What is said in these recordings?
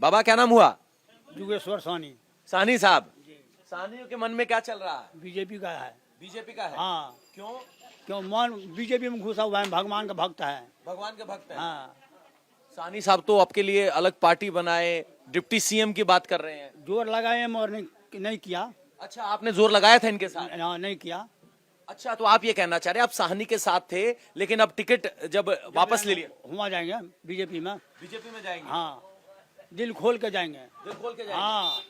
बाबा क्या नाम हुआ? जुगेश्वर सानी। सानी साहब, सानियों के मन में क्या चल रहा है? बीजेपी का है। बीजेपी का है। हाँ, क्यों? क्यों मन बीजेपी में घुसा हुआ है, भगवान का भक्त है। भगवान के भक्त है। हाँ, सानी साहब तो आपके लिए अलग पार्टी बनाए, डिप्टी सीएम की बात कर रहे हैं। जोर लगाए और नहीं किया। अच्छा, आपने जोर लगाया था इनके साथ? नहीं किया। अच्छा, तो आप ये कहना चाह रहे हैं आप साहनी के साथ थे, लेकिन अब टिकट जब वापस ले लिया, हुआ जाएंगे बीजेपी में। बीजेपी में जाएंगे? हाँ, दिल खोल के जाएंगे। दिल खोल के जाएंगे। हाँ,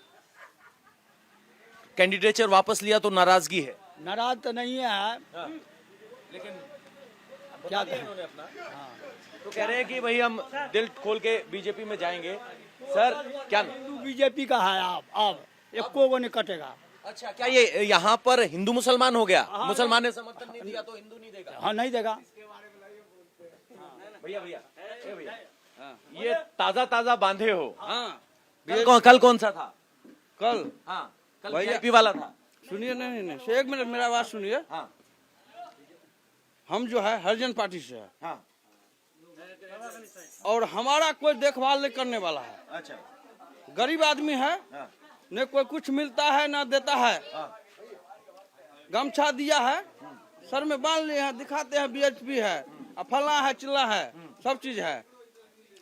कैंडिडेचर वापस लिया तो नाराजगी है? नाराज तो नहीं है। हाँ, लेकिन क्या दिया इन्होंने अपना। हाँ, तो कह रहे हैं कि भाई हम दिल खोल के बीजेपी में जाएंगे। सर क्या? बीजेपी का है। अब एको को नहीं कटेगा। अच्छा, क्या ये यहाँ पर हिंदू मुसलमान हो गया? मुसलमान ने समर्थन नहीं दिया तो हिंदू नहीं देगा? हाँ, नहीं देगा। भैया भैया ए भैया, ये ताजा ताजा बांधे हो। हाँ, कल कौन सा था? कल हाँ, कल भैया- वीआईपी वाला था। सुनिए, नहीं, एक मिनट मेरा बात सुनिए। हाँ हम जो है हरिजन पार्टी से है हाँ। और हमारा कोई देखभाल नहीं करने वाला है। अच्छा। गरीब आदमी है, हाँ न कोई कुछ मिलता है न देता है। हाँ। गमछा दिया है, सर में बांध लिए हैं, दिखाते हैं बीएचपी है, फला है, चिल्ला है, सब चीज है।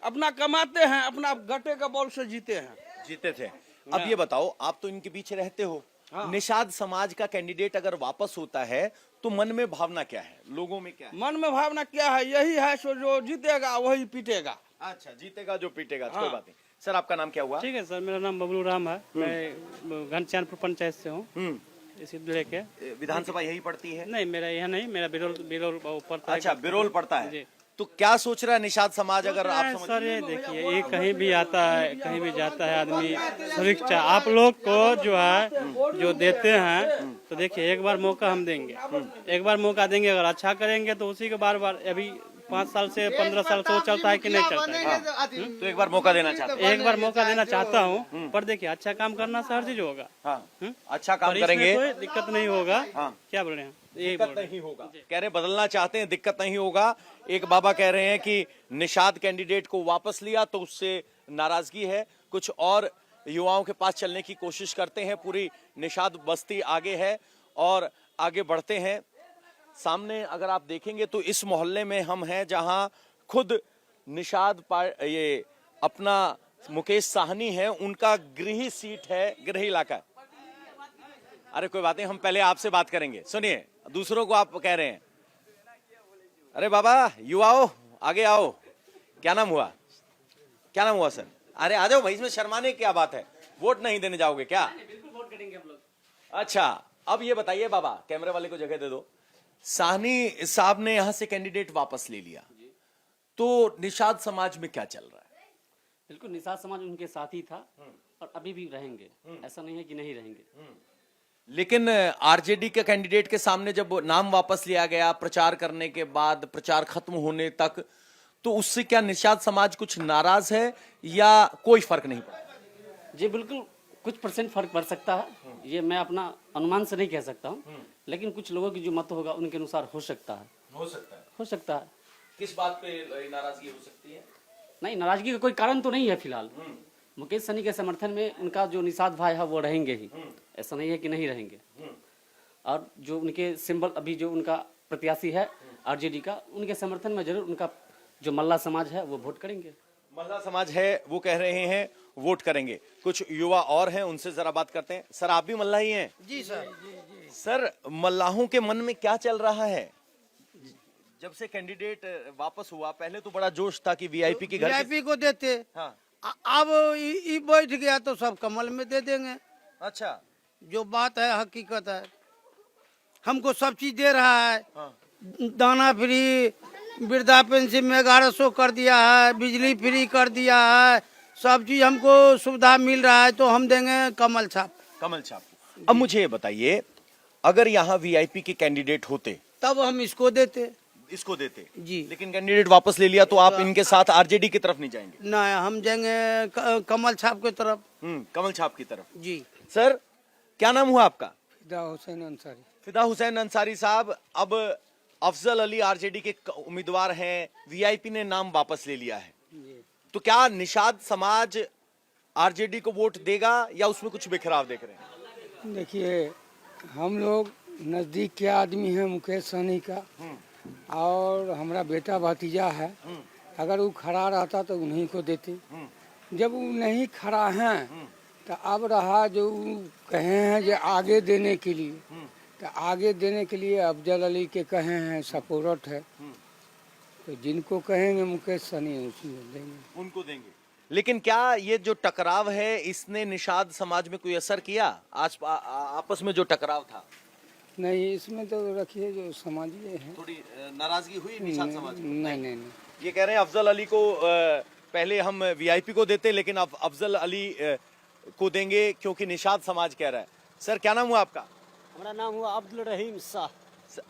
अपना कमाते हैं, अपना गट्टे का बॉल से जीते हैं। जीते थे। अब ये बताओ, आप तो इनके पीछे रहते हो। हाँ। निषाद समाज का कैंडिडेट अगर वापस होता है तो मन में भावना क्या है, लोगों में क्या है? मन में भावना क्या है? यही है, सो जो जीतेगा वही पीटेगा। अच्छा, जीतेगा जो पीटेगा। हाँ। कोई बात नहीं। सर आपका नाम क्या हुआ? ठीक है सर, मेरा नाम बबलू राम है। मैं घनश्यामपुर पंचायत से हूँ, इसी जिले के। विधानसभा यही पड़ती है? नहीं, मेरा यह नहीं, मेरा बिरोल पड़ता है। अच्छा, बिरोल पड़ता है। जी। तो क्या सोच रहा है निषाद समाज, अगर आप समझ? सर ये देखिए, ये कहीं भी आता है, कहीं भी जाता है आदमी, सुरक्षा आप लोग को जो है जो देते हैं, तो देखिए एक बार मौका हम देंगे, एक बार मौका देंगे। अगर अच्छा करेंगे तो उसी के बार बार, अभी 5 साल से 15 साल से वो चलता है कि नहीं चलता है। तो एक बार मौका देना चाहते हैं? एक बार मौका देना चाहता हूँ, पर देखिए अच्छा काम करना से हर चीज होगा। हाँ, अच्छा काम पर इसमें करेंगे, कोई दिक्कत नहीं होगा। हाँ। क्या बोल रहे हैं? यही दिक्कत बोल रहे हैं। नहीं होगा। कह रहे बदलना चाहते हैं, दिक्कत नहीं होगा। एक बाबा कह रहे हैं कि निषाद कैंडिडेट को वापस लिया तो उससे नाराजगी है। कुछ और युवाओं के पास चलने की कोशिश करते हैं। पूरी निषाद बस्ती आगे है और आगे बढ़ते हैं। सामने अगर आप देखेंगे तो इस मोहल्ले में हम हैं जहां खुद निषाद ये अपना मुकेश साहनी है, उनका गृह सीट है, गृह इलाका। अरे कोई बात नहीं, हम पहले आपसे बात करेंगे। सुनिए, दूसरों को आप कह रहे हैं। अरे बाबा, युवाओं आगे आओ। क्या नाम हुआ? क्या नाम हुआ सर? अरे आ जाओ भाई, इसमें शर्माने की क्या बात है? वोट नहीं देने जाओगे क्या? बिल्कुल वोट करेंगे हम लोग। अच्छा, अब ये बताइए बाबा, कैमरे वाले को जगह दे दो। साहनी साहब ने यहां से कैंडिडेट वापस ले लिया, तो निषाद समाज में क्या चल रहा है? बिल्कुल, निषाद समाज उनके साथ ही था और अभी भी रहेंगे, ऐसा नहीं है कि नहीं रहेंगे। लेकिन आरजेडी के कैंडिडेट के सामने जब नाम वापस लिया गया, प्रचार करने के बाद, प्रचार खत्म होने तक, तो उससे क्या निषाद समाज कुछ नाराज है या कोई फर्क नहीं पड़ा? जी बिल्कुल, कुछ परसेंट फर्क पड़ सकता है, ये मैं अपना अनुमान से नहीं कह सकता हूँ, लेकिन कुछ लोगों की जो मत होगा उनके अनुसार हो सकता है। हो सकता है। हो सकता है। किस बात पे नाराजगी हो सकती है? नहीं, नाराजगी का कोई कारण तो नहीं है फिलहाल। मुकेश सहनी के समर्थन में उनका जो निषाद भाई है वो रहेंगे ही, ऐसा नहीं है कि नहीं रहेंगे। और जो उनके सिंबल, अभी जो उनका प्रत्याशी है आरजेडी का, उनके समर्थन में जरूर उनका जो मल्ला समाज है वो वोट करेंगे। मल्ला समाज है वो कह रहे हैं वोट करेंगे। कुछ युवा और हैं, उनसे जरा बात करते हैं। सर आप भी मल्ला ही हैं? जी सर। सर, मल्लाहों के मन में क्या चल रहा है जब से कैंडिडेट वापस हुआ? पहले तो बड़ा जोश था कि वीआईपी के घर की... वीआईपी को देते। हाँ। अब बैठ गया तो सब कमल में दे देंगे। अच्छा, जो बात है हकीकत है। हमको सब चीज दे रहा है। हाँ। दाना फ्री, वृद्धा पेंशन में 1100 कर दिया है, बिजली फ्री कर दिया है, सब चीज हमको सुविधा मिल रहा है, तो हम देंगे कमल छाप। कमल छाप। अब मुझे ये बताइए, अगर यहाँ वीआईपी के कैंडिडेट होते तब हम इसको देते। इसको देते जी। लेकिन कैंडिडेट वापस ले लिया तो आप इनके साथ आरजेडी की तरफ नहीं जाएंगे? ना, हम जाएंगे कमल छाप की तरफ। कमल छाप की तरफ। जी। सर क्या नाम हुआ आपका? फिदा हुसैन अंसारी। फिदा हुसैन अंसारी साहब, अब अफजल अली आरजेडी के उम्मीदवार हैं, वीआईपी ने नाम वापस ले लिया है, तो क्या निषाद समाज आरजेडी को वोट देगा या उसमें कुछ बिखराव देख रहे हैं? देखिए, हम लोग नज़दीक के आदमी हैं मुकेश सहनी का, और हमारा बेटा भतीजा है। अगर वो खड़ा रहता तो उन्हीं को देते। जब वो नहीं खड़ा हैं तो अब रहा जो वो कहे हैं जो आगे देने के लिए, तो आगे देने के लिए अफजल अली के कहे हैं सपोर्ट है, तो जिनको कहेंगे मुकेश सहनी उसमें देंगे, उनको देंगे। लेकिन क्या ये जो टकराव है इसने निषाद समाज में कोई असर किया? आज आपस में जो टकराव था, नहीं इसमें तो रखिए जो समाजीय है। थोड़ी नाराजगी हुई निषाद समाज में? नहीं। ये कह रहे हैं अफजल अली को पहले हम वीआईपी को देते, लेकिन अब अफजल अली को देंगे क्योंकि निषाद समाज कह रहा है। सर क्या नाम हुआ आपका? हमारा नाम हुआ अब्दुल रहीम शाह।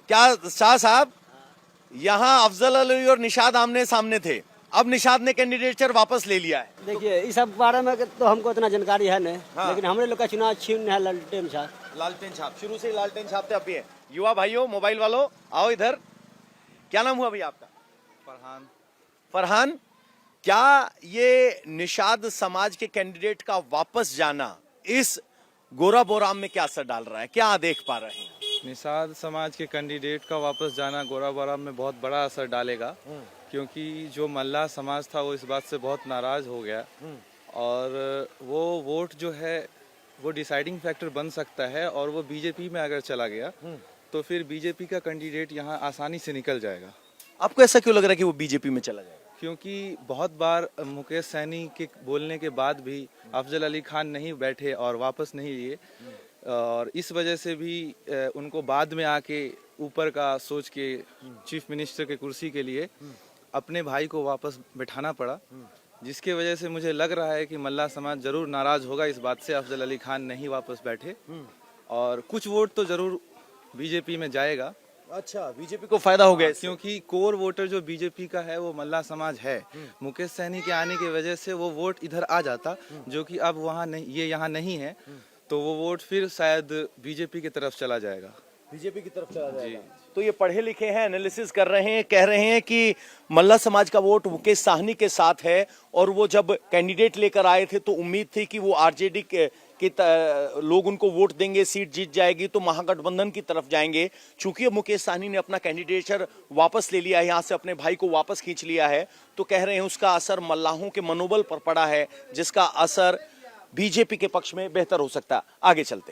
क्या शाह साहब, यहाँ अफजल अली और निषाद आमने सामने थे, अब निषाद ने कैंडिडेचर वापस ले लिया है। देखिए इस सब बारे में तो हमको इतना जानकारी है नहीं, लेकिन हमारे लोग का चुनाव चिन्ह है लालटेन छाप। लालटेन छाप शुरू से लालटेन छापते अब भी है। युवा भाइयों, मोबाइल वालों, आओ इधर। क्या नाम हुआ भैया आपका? फरहान, क्या ये निषाद समाज के कैंडिडेट का वापस जाना इस गोरा बोराम में क्या असर डाल रहा है, क्या देख पा रहे हैं? निषाद समाज के कैंडिडेट का वापस जाना गोरा बोराम में बहुत बड़ा असर डालेगा, क्योंकि जो मल्लाह समाज था वो इस बात से बहुत नाराज हो गया, और वो वोट जो है वो डिसाइडिंग फैक्टर बन सकता है, और वो बीजेपी में अगर चला गया तो फिर बीजेपी का कैंडिडेट यहाँ आसानी से निकल जाएगा। आपको ऐसा क्यों लग रहा है कि वो बीजेपी में चला जाएगा? क्योंकि बहुत बार मुकेश सहनी के बोलने के बाद भी अफजल अली खान नहीं बैठे और वापस नहीं लिए, और इस वजह से भी उनको बाद में आके ऊपर का सोच के चीफ मिनिस्टर के कुर्सी के लिए अपने भाई को वापस बिठाना पड़ा, जिसके वजह से मुझे लग रहा है कि मल्लाह समाज जरूर नाराज होगा इस बात से अफजल अली खान नहीं वापस बैठे, और कुछ वोट तो जरूर बीजेपी में जाएगा। अच्छा, बीजेपी को फायदा हो गया, क्योंकि कोर वोटर जो बीजेपी का है वो मल्लाह समाज है। मुकेश सहनी के आने की वजह से वो वोट इधर आ जाता, जो कि अब वहाँ नहीं, ये यहाँ नहीं है, तो वो वोट फिर शायद बीजेपी की तरफ चला जाएगा। बीजेपी की तरफ चला जाएगा। तो ये पढ़े लिखे हैं, एनालिसिस कर रहे हैं, कह रहे हैं कि मल्ला समाज का वोट मुकेश साहनी के साथ है, और वो जब कैंडिडेट लेकर आए थे तो उम्मीद थी कि वो आरजेडी के लोग उनको वोट देंगे, सीट जीत जाएगी तो महागठबंधन की तरफ जाएंगे। चूंकि अब मुकेश साहनी ने अपना कैंडिडेचर वापस ले लिया है, यहाँ से अपने भाई को वापस खींच लिया है, तो कह रहे हैं उसका असर मल्लाहों के मनोबल पर पड़ा है, जिसका असर बीजेपी के पक्ष में बेहतर हो सकता है। आगे चलते हैं।